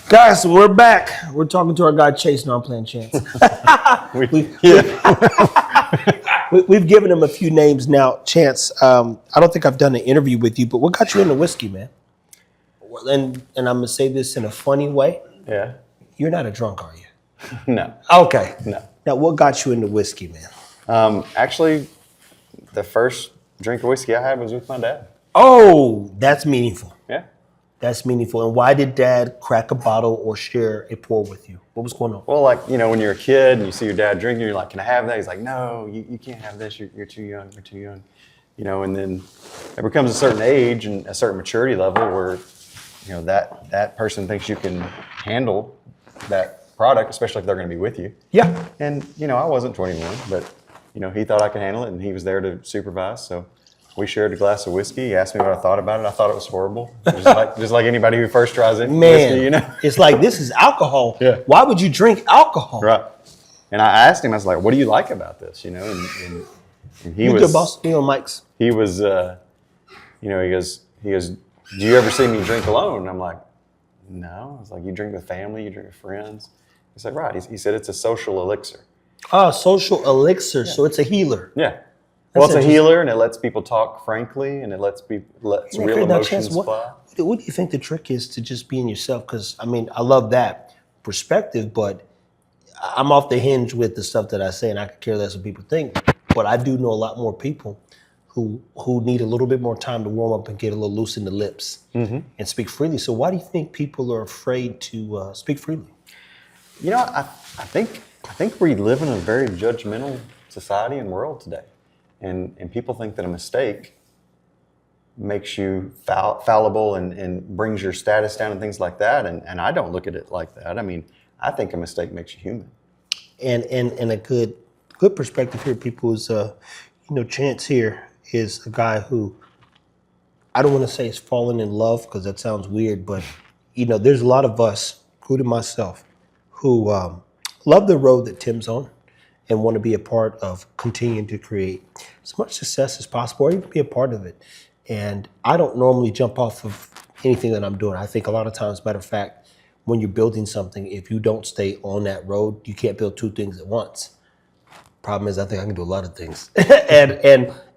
Guys, we're back. We're talking to our guy Chase. No, I'm playing Chance. We've given him a few names now. Chance, I don't think I've done an interview with you, but what got you into whiskey, man? And I'm gonna say this in a funny way. Yeah. You're not a drunk, are you? No. Okay. No. Now, what got you into whiskey, man? Actually, the first drink of whiskey I had was with my dad. Oh, that's meaningful. Yeah. That's meaningful. And why did Dad crack a bottle or share a pour with you? What was going on? Well, like, when you're a kid and you see your dad drinking, you're like, can I have that? He's like, no, you can't have this. You're too young. You're too young. And then it becomes a certain age and a certain maturity level where, that person thinks you can handle that product, especially if they're going to be with you. Yeah. And, I wasn't 21, but, he thought I could handle it and he was there to supervise. So we shared a glass of whiskey. He asked me what I thought about it. I thought it was horrible. Just like anybody who first tries it. Man, whiskey, it's like, this is alcohol. Yeah. Why would you drink alcohol? Right. And I asked him, I was like, what do you like about this? And he was, good boss. Me on mics. he was, he goes, do you ever see me drink alone? And I'm like, no. I was like, you drink with family, you drink with friends. He said, right. He said, it's a social elixir. Oh, social elixir. Yeah. So it's a healer. Yeah. Well, it's a healer, and it lets people talk frankly, and it lets real emotions fly. What do you think the trick is to just being yourself? Because, I love that perspective, but I'm off the hinge with the stuff that I say, and I could care less what people think. But I do know a lot more people who need a little bit more time to warm up and get a little loose in the lips and speak freely. So why do you think people are afraid to speak freely? I think we live in a very judgmental society and world today. And people think that a mistake makes you fallible and brings your status down and things like that. And I don't look at it like that. I think a mistake makes you human. And a good perspective here, people, is, Chance here is a guy who, I don't want to say is fallen in love because that sounds weird, but, there's a lot of us, including myself, who love the road that Tim's on and want to be a part of continuing to create as much success as possible or even be a part of it. And I don't normally jump off of anything that I'm doing. I think a lot of times, matter of fact, when you're building something, if you don't stay on that road, you can't build two things at once. Problem is, I think I can do a lot of things.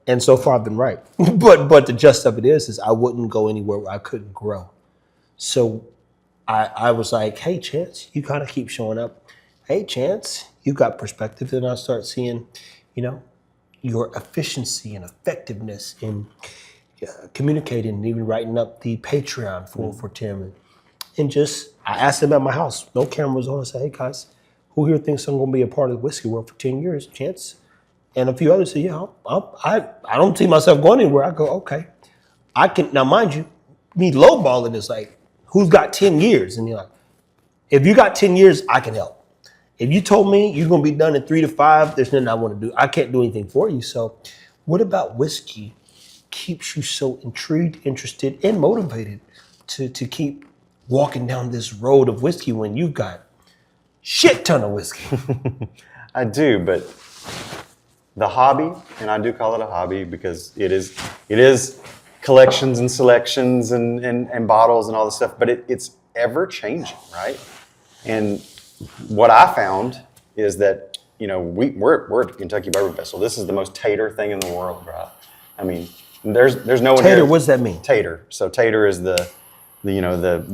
and so far I've been right. But the gist of it is I wouldn't go anywhere where I couldn't grow. So I was like, hey, Chance, you gotta keep showing up. Hey, Chance, you got perspective. And I start seeing, your efficiency and effectiveness in communicating and even writing up the Patreon for Tim. And just, I asked him at my house, no cameras on. I said, hey, guys, who here thinks I'm going to be a part of the whiskey world for 10 years, Chance? And a few others said, yeah, I don't see myself going anywhere. I go, okay. I can, now mind you, me lowballing is like, who's got 10 years? And you're like, if you got 10 years, I can help. If you told me you're going to be done in 3 to 5, there's nothing I want to do. I can't do anything for you. So what about whiskey keeps you so intrigued, interested, and motivated to keep walking down this road of whiskey when you've got shit ton of whiskey? I do, but the hobby, and I do call it a hobby because it is collections and selections and bottles and all this stuff, but it's ever changing, right? And what I found is that, we're at Kentucky Bourbon Festival. This is the most tater thing in the world, right? There's no one Tater, here. what does that mean? Tater. So tater is the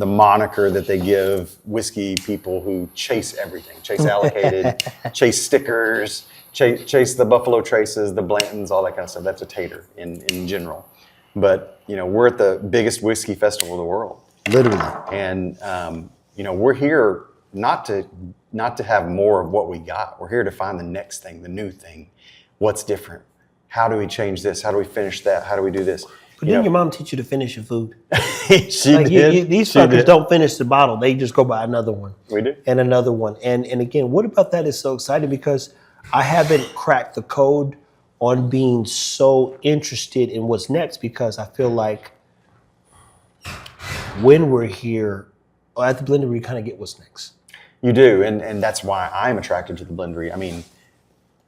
moniker that they give whiskey people who chase everything, chase allocated, chase stickers, chase the Buffalo Traces, the Blantons, all that kind of stuff. That's a tater in general. But, we're at the biggest whiskey festival of the world. Literally. And, we're here not to have more of what we got. We're here to find the next thing, the new thing. What's different? How do we change this? How do we finish that? How do we do this? But didn't your mom teach you to finish your food? She did. These fuckers don't finish the bottle. They just go buy another one. We do. And another one. And again, what about that is so exciting? Because I haven't cracked the code on being so interested in what's next, because I feel like when we're here at the Blendery, you kind of get what's next. You do, and that's why I'm attracted to the Blendery.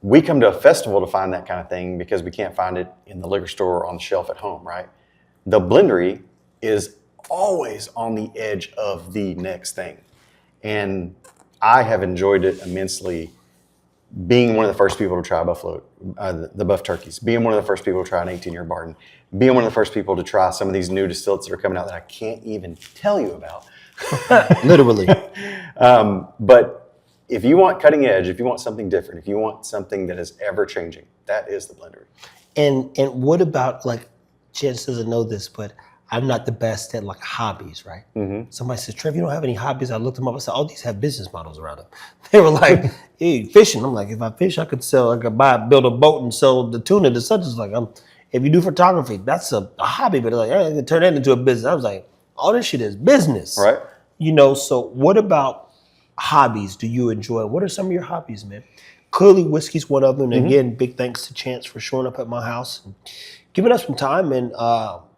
We come to a festival to find that kind of thing because we can't find it in the liquor store or on the shelf at home, right? The Blendery is always on the edge of the next thing. And I have enjoyed it immensely being one of the first people to try buffalo, the buff turkeys, being one of the first people to try an 18-year Barton, being one of the first people to try some of these new distillates that are coming out that I can't even tell you about. Literally. But if you want cutting edge, if you want something different, if you want something that is ever changing, that is the blender. And what about, like, Chance doesn't know this, but I'm not the best at like hobbies, right? Mm-hmm. Somebody says, Trev, you don't have any hobbies? I looked them up. I said, all these have business models around them. They were like, hey, fishing. I'm like, if I fish, I could build a boat and sell the tuna to such as like, if you do photography, that's a hobby, but like, I can turn that into a business. I was like, all this shit is business. Right. You know, so what about hobbies do you enjoy? What are some of your hobbies, man? Clearly, whiskey's one of them. And again, big thanks to Chance for showing up at my house and giving us some time. And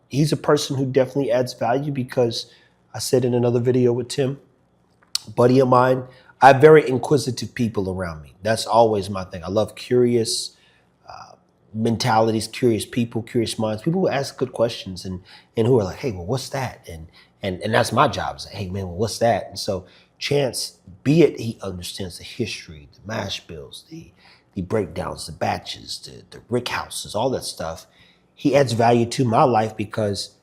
he's a person who definitely adds value because I said in another video with Tim, buddy of mine, I have very inquisitive people around me. That's always my thing. I love curious mentalities, curious people, curious minds, people who ask good questions and who are like, hey, well, what's that? And that's my job. Is like, hey, man, well, what's that? And so Chance, be it he understands the history, the mash bills, the breakdowns, the batches, the rick houses, all that stuff, he adds value to my life because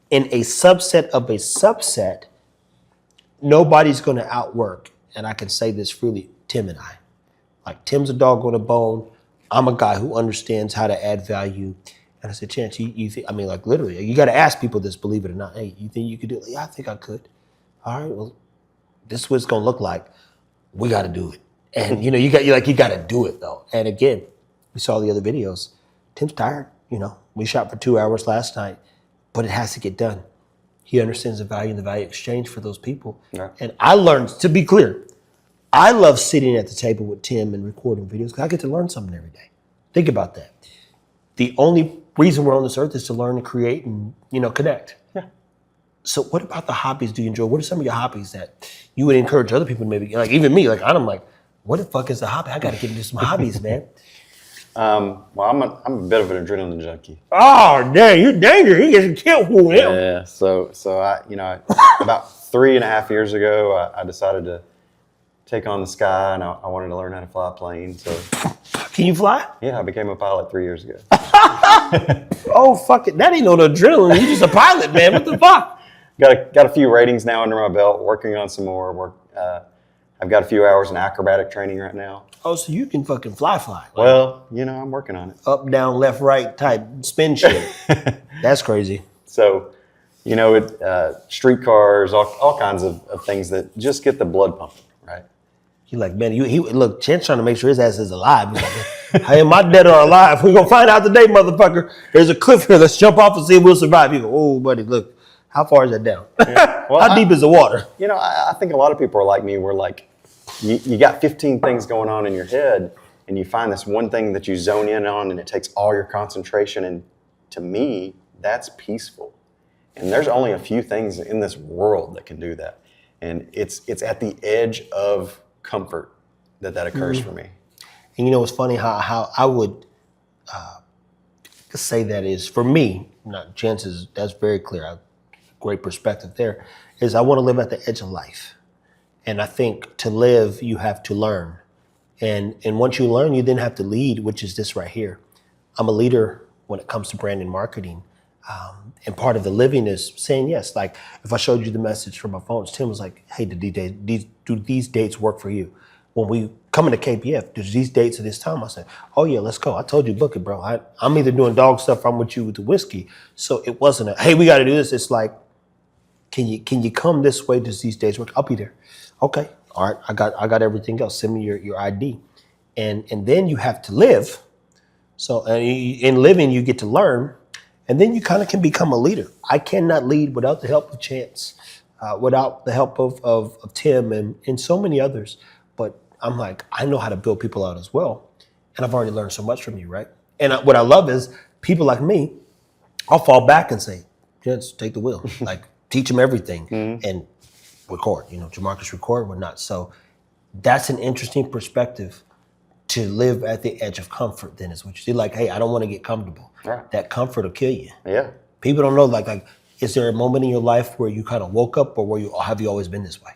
in a subset of a subset, nobody's going to outwork, and I can say this freely, Tim and I. Like, Tim's a dog on a bone. I'm a guy who understands how to add value. And I said, Chance, you think, I mean, like, literally, you got to ask people this, believe it or not. Hey, you think you could do it? Yeah, I think I could. All right, well, this is what it's going to look like. We got to do it. And, you know, you got to do it, though. And again, we saw the other videos. Tim's tired, you know. We shot for 2 hours last night, but it has to get done. He understands the value and the value exchange for those people. Yeah. And I learned, to be clear, I love sitting at the table with Tim and recording videos because I get to learn something every day. Think about that. The only reason we're on this earth is to learn and create and, you know, connect. Yeah. So what about the hobbies do you enjoy? What are some of your hobbies that you would encourage other people to maybe, like even me, like I'm like, what the fuck is a hobby? I got to get into some hobbies, man. Well, I'm a bit of an adrenaline junkie. Oh, dang, you're dangerous. He gets killed for him. Yeah, so I, you know, about 3.5 years ago, I decided to take on the sky, and I wanted to learn how to fly a plane. So, can you fly? Yeah, I became a pilot 3 years ago. Oh, fuck it. That ain't no adrenaline. You're just a pilot, man. What the fuck? Got a few ratings now under my belt, working on some more. I've got a few hours in acrobatic training right now. Oh, so you can fucking fly. Like, well, you know, I'm working on it. Up, down, left, right type spin shit. That's crazy. So, you know, street cars, all kinds of things that just get the blood pumping, right? He like, man, he look, Chance trying to make sure his ass is alive. He's like, hey, am I dead or alive? We're going to find out today, motherfucker. There's a cliff here. Let's jump off and see if we'll survive. You go, oh, buddy, look. How far is that down? Yeah. Well, how deep is the water? You know, I think a lot of people are like me. We're like, you got 15 things going on in your head, and you find this one thing that you zone in on, and it takes all your concentration. And to me, that's peaceful. And there's only a few things in this world that can do that. And it's at the edge of comfort that occurs for me. And you know, it's funny how I would say that is, for me, not Chance's, that's very clear. Great perspective there, is I want to live at the edge of life. And I think to live, you have to learn. And once you learn, you then have to lead, which is this right here. I'm a leader when it comes to brand and marketing. And part of the living is saying yes. Like if I showed you the message from my phone, Tim was like, hey, do these dates work for you? When we come into KPF, do these dates at this time? I said, oh yeah, let's go. I told you, book it, bro. I'm either doing dog stuff or I'm with you with the whiskey. So it wasn't hey, we got to do this. It's like, can you come this way? Does these days work? I'll be there. Okay. All right. I got everything else. Send me your ID. And then you have to live. So in living, you get to learn. And then you kind of can become a leader. I cannot lead without the help of Chance, without the help of Tim and so many others. But I'm like, I know how to build people out as well. And I've already learned so much from you, right? And what I love is people like me, I'll fall back and say, Chance, take the wheel. Like, teach them everything and record, you know, Jamarcus record, whatnot. So that's an interesting perspective to live at the edge of comfort then is what you see. Like, hey, I don't want to get comfortable. Right. That comfort will kill you. Yeah. People don't know, like, is there a moment in your life where you kind of woke up or have you always been this way?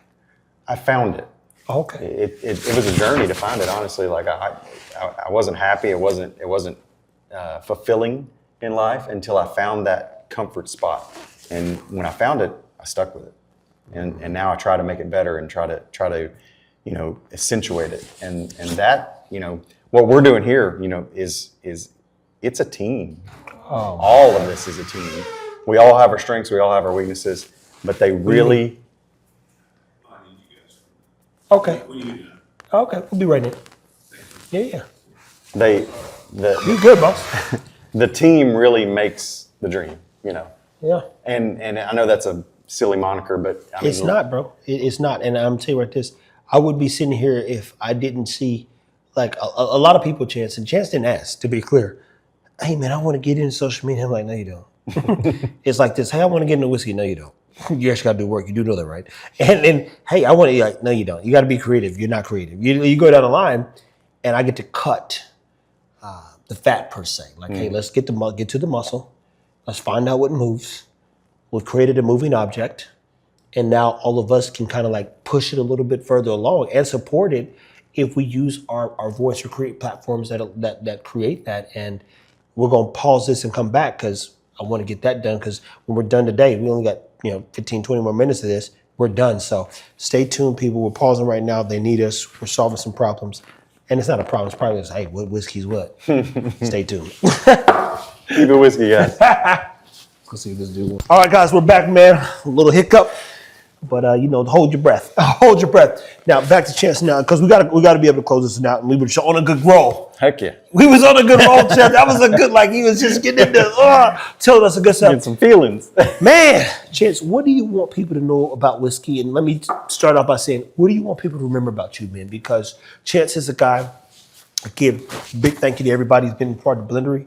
I found it. Okay. It was a journey to find it. Honestly, like I wasn't happy. It wasn't fulfilling in life until I found that comfort spot. And when I found it, I stuck with it. And now I try to make it better and try to accentuate it. And that, what we're doing here, is it's a team. Oh. All of this is a team. We all have our strengths, we all have our weaknesses, but they really. Okay. Okay, we'll be right in. Yeah. You good, boss. The team really makes the dream, Yeah. And I know that's a silly moniker, but I mean, It's not, bro. It's not. And I'm telling you right this, I would be sitting here if I didn't see, like, a lot of people, Chance didn't ask, to be clear. Hey, man, I want to get into social media. I'm like, no, you don't. It's like this. Hey, I want to get into whiskey. No, you don't. You actually got to do work. You do know that, right? And then, hey, I want to, like, no, you don't. You got to be creative. You're not creative. You go down the line, and I get to cut the fat, per se. Like, hey, let's get to the muscle. Let's find out what moves. We've created a moving object. And now all of us can kind of like push it a little bit further along and support it if we use our voice or create platforms that create that. And we're going to pause this and come back because I want to get that done, because when we're done today, we only got 15, 20 more minutes of this. We're done. So stay tuned, people. We're pausing right now. They need us. We're solving some problems. And it's not a problem. It's probably just, hey, what whiskey's what? Stay tuned. Keep it whiskey, guys. Let's see what this dude. All right, guys, we're back, man. A little hiccup. But hold your breath. Hold your breath. Now back to Chance now, because we got to be able to close this out. And we were on a good roll. Heck yeah. We was on a good roll, Chance. That was a good, like, he was just getting into telling us a good stuff. Get some feelings. Man, Chance, what do you want people to know about whiskey? And let me start off by saying, what do you want people to remember about you, man? Because Chance is a guy. I give big thank you to everybody who's been part of Blendery.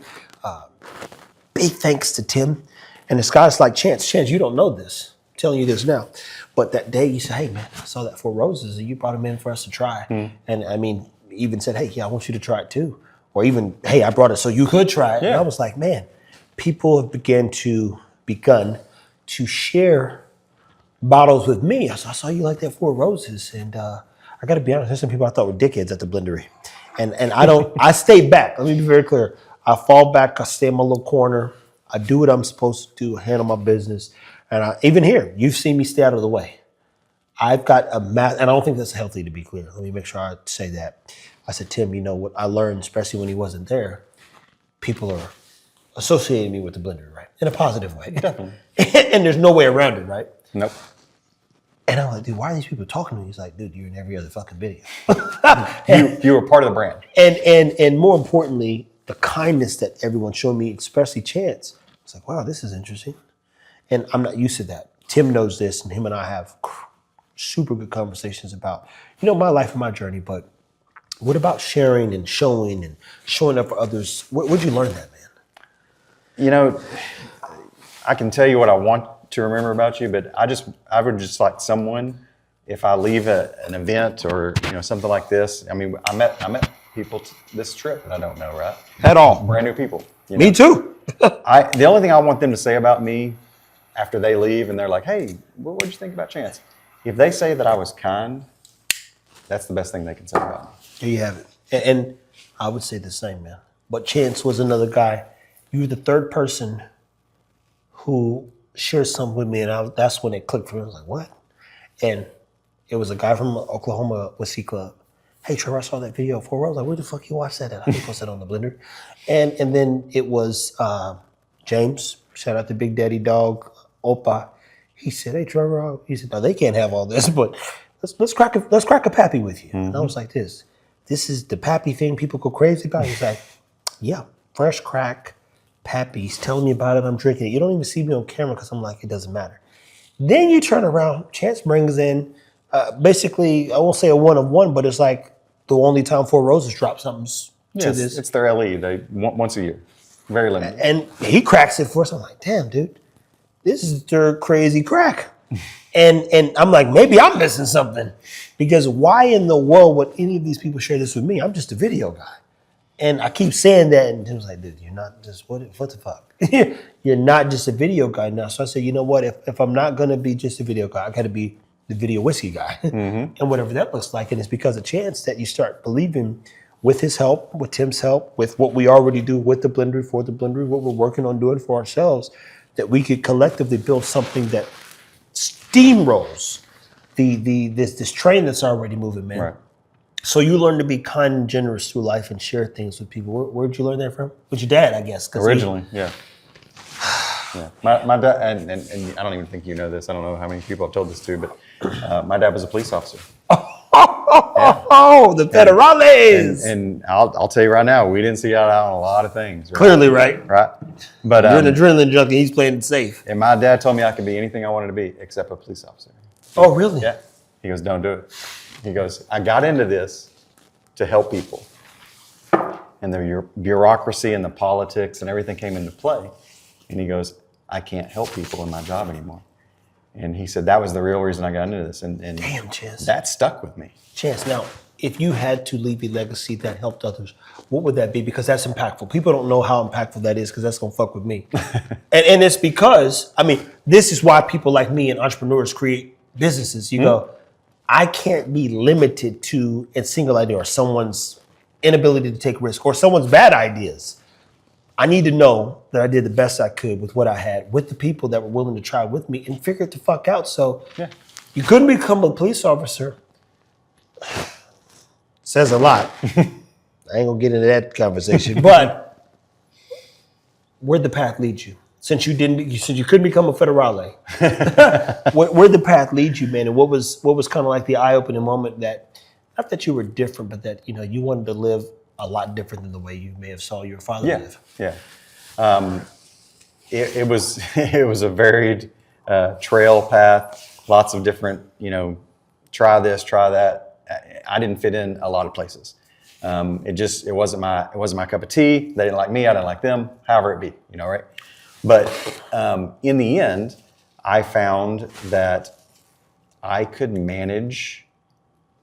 Big thanks to Tim. And it's guys like Chance. Chance, you don't know this. I'm telling you this now. But that day you said, hey, man, I saw that Four Roses and you brought them in for us to try. And I mean, even said, hey, yeah, I want you to try it too. Or even, hey, I brought it so you could try it. Yeah. And I was like, man, people have begun to share bottles with me. I saw you like that Four Roses. And I got to be honest, there's some people I thought were dickheads at the Blendery. And I stay back. Let me be very clear. I fall back, I stay in my little corner. I do what I'm supposed to do, handle my business. And even here, you've seen me stay out of the way. I've got and I don't think that's healthy, to be clear. Let me make sure I say that. I said, Tim, what I learned, especially when he wasn't there, people are associating me with the Blender, right? In a positive way. Definitely. And there's no way around it, right? Nope. And I'm like, dude, why are these people talking to me? He's like, dude, you're in every other fucking video. You were part of the brand. And more importantly, the kindness that everyone showed me, especially Chance. It's like, wow, this is interesting. And I'm not used to that. Tim knows this, and him and I have super good conversations about, my life and my journey. But what about sharing and showing up for others? Where'd you learn that, man? I can tell you what I want to remember about you, but I would just like someone, if I leave an event or something like this. I mean, I met people this trip that I don't know, right? At all. Brand new people. Me too. The only thing I want them to say about me after they leave and they're like, hey, what did you think about Chance? If they say that I was kind, that's the best thing they can say about me. There you have it. And I would say the same, man. But Chance was another guy. You were the third person who shared something with me, and that's when it clicked for me. I was like, what? And it was a guy from Oklahoma Whiskey Club. Hey, Trevor, I saw that video of Four Roses. I was like, where the fuck you watch that at? I think I posted on the Blender. And then it was James. Shout out to Big Daddy Dog, Opa. He said, hey, Trevor. He said, no, they can't have all this, but let's crack a pappy with you. Mm-hmm. And I was like, this is the pappy thing people go crazy about. He's like, yeah, fresh crack, pappy. He's telling me about it. I'm drinking it. You don't even see me on camera because I'm like, it doesn't matter. Then you turn around, Chance brings in basically, I won't say a one of one, but it's like the only time Four Roses drop something to this. It's their LE. They once a year. Very limited. And he cracks it for us. I'm like, damn, dude, this is their crazy crack. and I'm like, maybe I'm missing something. Because why in the world would any of these people share this with me? I'm just a video guy. And I keep saying that, and Tim's like, dude, you're not just, what the fuck? You're not just a video guy now. So I said, you know what? If I'm not going to be just a video guy, I got to be the video whiskey guy, and whatever that looks like. And it's because of Chance that you start believing, with his help, with Tim's help, with what we already do with the Blendery, for the Blendery, what we're working on doing for ourselves, that we could collectively build something that steamrolls this train that's already moving, man. Right. So you learn to be kind and generous through life and share things with people. Where'd you learn that from? With your dad, I guess. Originally, yeah. Yeah. My dad, and I don't even think you know this. I don't know how many people I've told this to, but my dad was a police officer. Oh, the federales. And I'll tell you right now, we didn't see eye to eye on a lot of things. Right? Clearly, right? Right. But You're an adrenaline junkie. He's playing it safe. and my dad told me I could be anything I wanted to be except a police officer. Oh, really? Yeah. He goes, don't do it. He goes, I got into this to help people. And the bureaucracy and the politics and everything came into play. And he goes, I can't help people in my job anymore. And he said that was the real reason I got into this. And Damn, Chance. that stuck with me. Chance, now, if you had to leave a legacy that helped others, what would that be? Because that's impactful. People don't know how impactful that is because that's going to fuck with me. and it's because, I mean, this is why people like me and entrepreneurs create businesses. You go, I can't be limited to a single idea or someone's inability to take risk or someone's bad ideas. I need to know that I did the best I could with what I had, with the people that were willing to try with me and figure it the fuck out. So you couldn't become a police officer. Says a lot. I ain't gonna get into that conversation, but where'd the path lead you? Since you couldn't become a federale, where'd the path lead you, man? And what was kind of like the eye-opening moment that, not that you were different, but that you wanted to live a lot different than the way you may have saw your father live? Yeah. It was a varied trail path, lots of different, try this, try that. I didn't fit in a lot of places. It wasn't my cup of tea. They didn't like me. I didn't like them. However it be, right? But in the end, I found that I could manage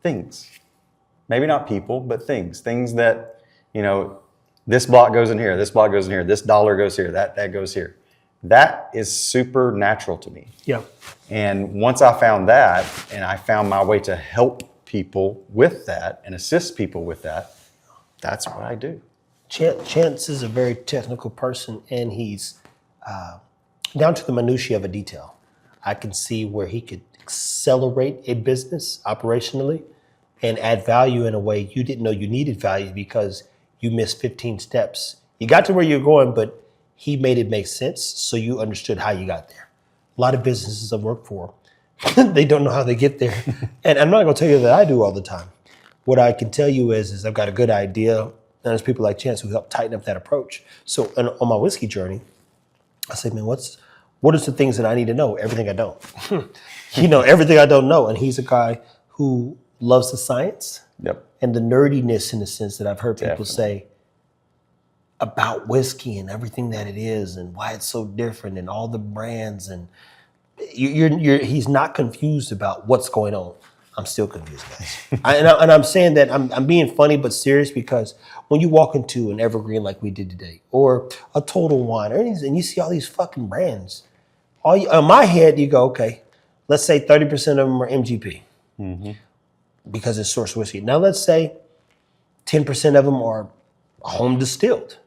things. Maybe not people, but things that, this block goes in here, this block goes in here, this dollar goes here, that goes here. That is super natural to me. Yeah. And once I found that, and I found my way to help people with that and assist people with that, that's what I do. Chance is a very technical person, and he's down to the minutiae of a detail. I can see where he could accelerate a business operationally and add value in a way you didn't know you needed value because you missed 15 steps. You got to where you're going, but he made it make sense so you understood how you got there. A lot of businesses I've worked for, they don't know how they get there. And I'm not gonna tell you that I do all the time. What I can tell you is I've got a good idea, and there's people like Chance who help tighten up that approach. So on my whiskey journey, I say, man, what is the things that I need to know? Everything I don't. Everything I don't know. And he's a guy who loves the science and the nerdiness, in the sense that I've heard people say about whiskey and everything that it is and why it's so different and all the brands. And he's not confused about what's going on. I'm still confused, guys. And I'm saying that I'm being funny but serious, because when you walk into an Evergreen like we did today, or a Total Wine, and you see all these fucking brands, in my head you go, okay, let's say 30% of them are MGP because it's sourced whiskey. Now let's say 10% of them are home distilled.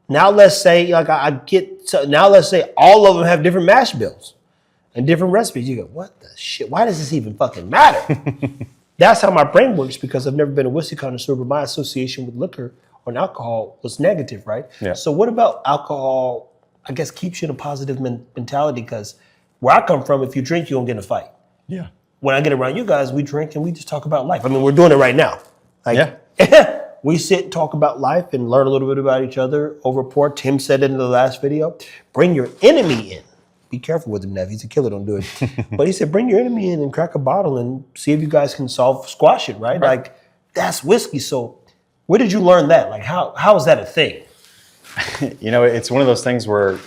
Now let's say now let's say all of them have different mash bills and different recipes. You go, what the shit? Why does this even fucking matter? That's how my brain works, because I've never been a whiskey connoisseur, but my association with liquor or alcohol was negative, right? Yeah. So what about alcohol, I guess, keeps you in a positive mentality? Because where I come from, if you drink, you don't get in a fight. Yeah. When I get around you guys, we drink and we just talk about life. I mean, we're doing it right now. We sit and talk about life and learn a little bit about each other over a pour. Tim said it in the last video, bring your enemy in. Be careful with him, Nev. He's a killer, don't do it. But he said, bring your enemy in and crack a bottle and see if you guys can squash it, right? Like, that's whiskey. So where did you learn that? Like, how is that a thing? It's one of those things where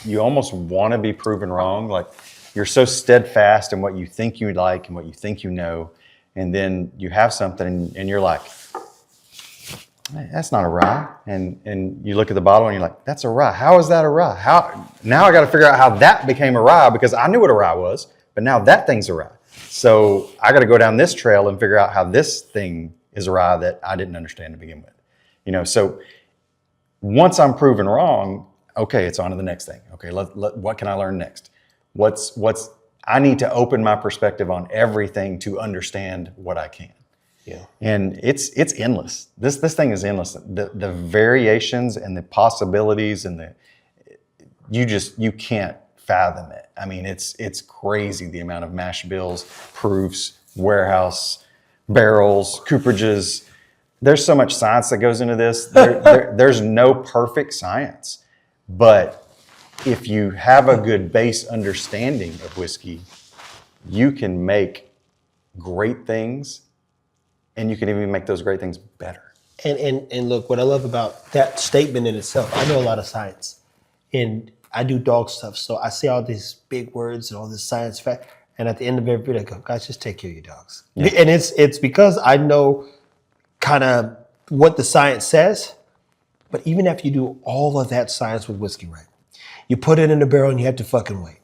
you almost want to be proven wrong. Like, you're so steadfast in what you think you like and what you think you know. And then you have something and you're like, that's not a rye. And you look at the bottle and you're like, that's a rye. How is that a rye? Now I got to figure out how that became a rye, because I knew what a rye was, but now that thing's awry. So I got to go down this trail and figure out how this thing is awry that I didn't understand to begin with. So once I'm proven wrong, okay, it's on to the next thing. Okay, what can I learn next? I need to open my perspective on everything to understand what I can. Yeah. And it's endless. This thing is endless. The variations and the possibilities and you can't fathom it. I mean, it's crazy the amount of mash bills, proofs, warehouse, barrels, cooperages. There's so much science that goes into this. There's no perfect science, but if you have a good base understanding of whiskey, you can make great things, and you can even make those great things better. And look, what I love about that statement in itself, I know a lot of science, and I do dog stuff, so I see all these big words and all this science fact, and at the end of every video, I go, guys, just take care of your dogs. Yeah. And it's because I know kind of what the science says, but even after you do all of that science with whiskey, right? You put it in a barrel and you have to fucking wait.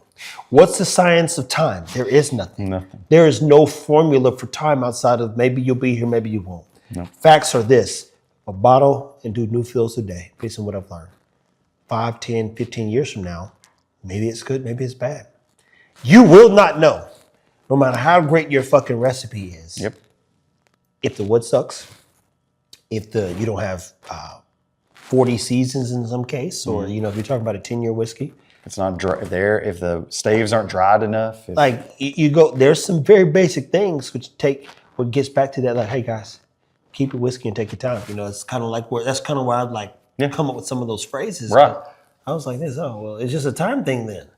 What's the science of time? There is nothing. Nothing. There is no formula for time outside of maybe you'll be here, maybe you won't. No. Facts are this: a bottle and do new fills a day, based on what I've learned. 5, 10, 15 years from now, maybe it's good, maybe it's bad. You will not know, no matter how great your fucking recipe is. Yep. If the wood sucks, if you don't have 40 seasons in some case, or if you're talking about a 10-year whiskey. It's not dry there. If the staves aren't dried enough. There's some very basic things what gets back to that, like, hey guys, keep your whiskey and take your time. It's kind of like that's kind of where I'd come up with some of those phrases. Right. I was like this, it's just a time thing then.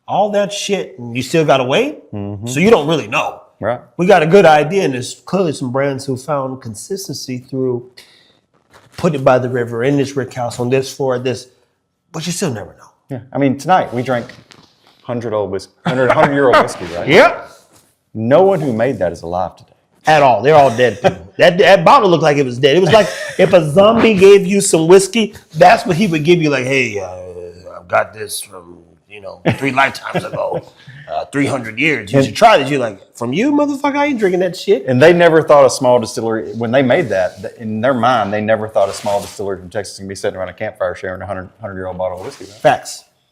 All that shit, and you still gotta wait, so you don't really know. Right. We got a good idea, and there's clearly some brands who found consistency through put it by the river, in this rick house, on this floor, this, but you still never know. Yeah. I mean, tonight we drank 100-year-old whiskey, right? Yep. No one who made that is alive today. At all. They're all dead people. That bottle looked like it was dead. It was like if a zombie gave you some whiskey, that's what he would give you, like, hey, I've got this from, 3 lifetimes ago, 300 years. You should try this. You're like, from you, motherfucker, I ain't drinking that shit. And they never thought a small distillery, when they made that, in their mind, they never thought a small distillery from Texas can be sitting around a campfire sharing a 100-year-old bottle of whiskey. Right?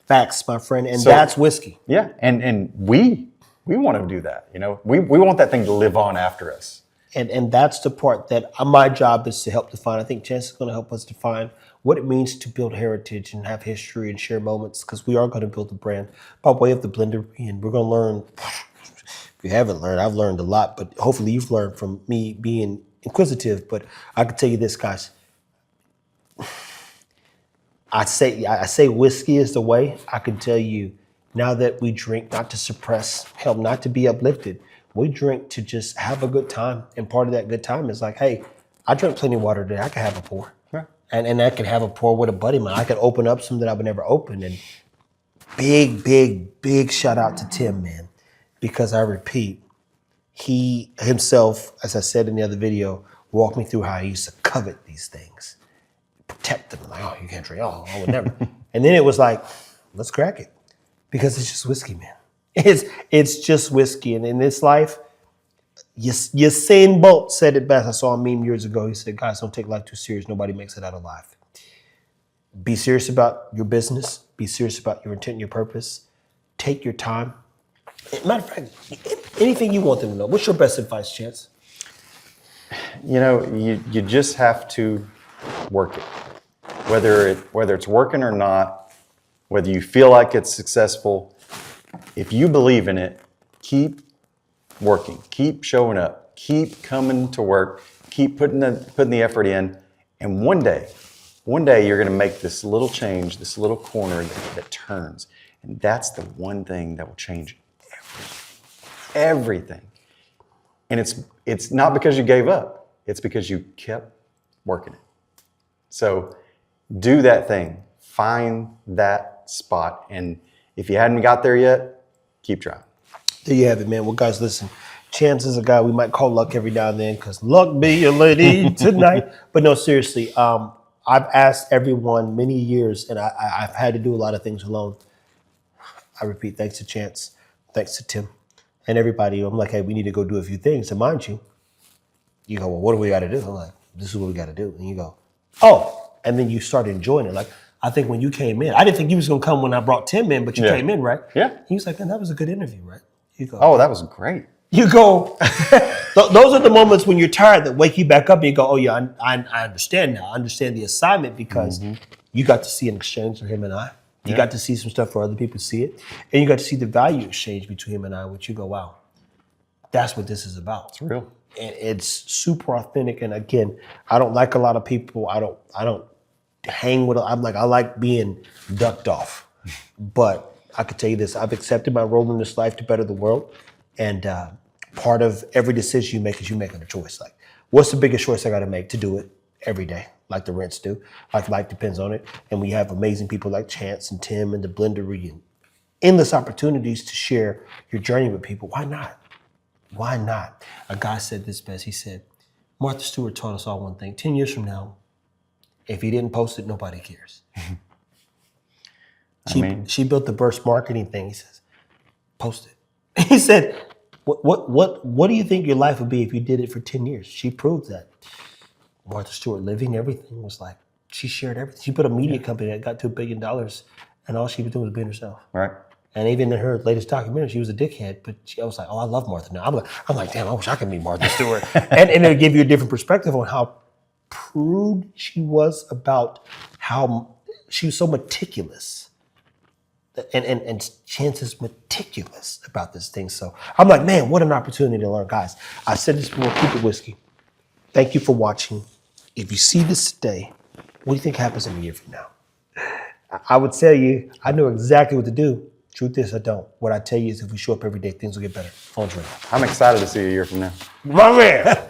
Facts, my friend. And that's whiskey. Yeah. And we want to do that. We want that thing to live on after us. And that's the part that my job is to help define. I think Chance is going to help us define what it means to build heritage and have history and share moments, because we are going to build a brand by way of the blender. And we're going to learn. If you haven't learned, I've learned a lot, but hopefully you've learned from me being inquisitive. But I can tell you this, guys. I say whiskey is the way. I can tell you now that we drink not to suppress, help not to be uplifted. We drink to just have a good time. And part of that good time is like, hey, I drank plenty of water today. I can have a pour. Sure. And I can have a pour with a buddy of mine. I can open up some that I would never open. And big shout out to Tim, man. Because I repeat, he himself, as I said in the other video, walked me through how he used to covet these things. Protect them. Like, oh, you can't drink. Oh, I would never. And then it was like, let's crack it. Because it's just whiskey, man. It's just whiskey. And in this life, Usain Bolt said it best. I saw a meme years ago. He said, guys, don't take life too serious. Nobody makes it out alive. Be serious about your business. Be serious about your intent and your purpose. Take your time. Matter of fact, anything you want them to know. What's your best advice, Chance? You just have to work it. Whether it's working or not, whether you feel like it's successful, if you believe in it, keep working, keep showing up, keep coming to work, keep putting the effort in, and one day you're going to make this little change, this little corner that turns, and that's the one thing that will change everything. And it's not because you gave up, it's because you kept working it. So do that thing, find that spot, and if you hadn't got there yet, keep trying. There you have it, man. Well, guys, listen. Chance is a guy we might call Luck every now and then, because luck be your lady tonight. But no, seriously, I've asked everyone many years, and I've had to do a lot of things alone. I repeat, thanks to Chance, thanks to Tim, And everybody, I'm like, hey, we need to go do a few things. And mind you, you go, well, what do we got to do? I'm like, this is what we got to do. And you go, oh, and then you start enjoying it. Like, I think when you came in, I didn't think you was going to come when I brought Tim in, but you Yeah. came in, right? Yeah. He was like, man, that was a good interview, right? You go, Oh, that was great. you go, those are the moments when you're tired that wake you back up and you go, oh yeah, I understand now. I understand the assignment because you got to see an exchange for him and I. You got to see some stuff where other people see it. And you got to see the value exchange between him and I, which you go, wow, that's what this is about. It's real. And it's super authentic. And again, I don't like a lot of people. I don't hang with, I like being ducked off. But I could tell you this, I've accepted my role in this life to better the world. And part of every decision you make is you making a choice. Like, what's the biggest choice I got to make? To do it every day, like the Rents do. Like life depends on it. And we have amazing people like Chance and Tim and the Blendery and endless opportunities to share your journey with people. Why not? Why not? A guy said this best. He said, Martha Stewart taught us all one thing. 10 years from now, if he didn't post it, nobody cares. She built the burst marketing thing. He says, post it. He said, what do you think your life would be if you did it for 10 years? She proved that. Martha Stewart living, everything was like, she shared everything. She put a media company that got to $1 billion and all she was doing was being herself. Right. And even in her latest documentary, she was a dickhead, but I was like, oh, I love Martha now. I'm like, damn, I wish I could meet Martha Stewart. and it'll give you a different perspective on how prude she was about how she was so meticulous. And Chance is meticulous about this thing. So I'm like, man, what an opportunity to learn. Guys, I said this before, keep it whiskey. Thank you for watching. If you see this today, what do you think happens in a year from now? I would tell you, I know exactly what to do. Truth is, I don't. What I tell you is if we show up every day, things will get better. Phone's ringing. I'm excited to see you a year from now. My man.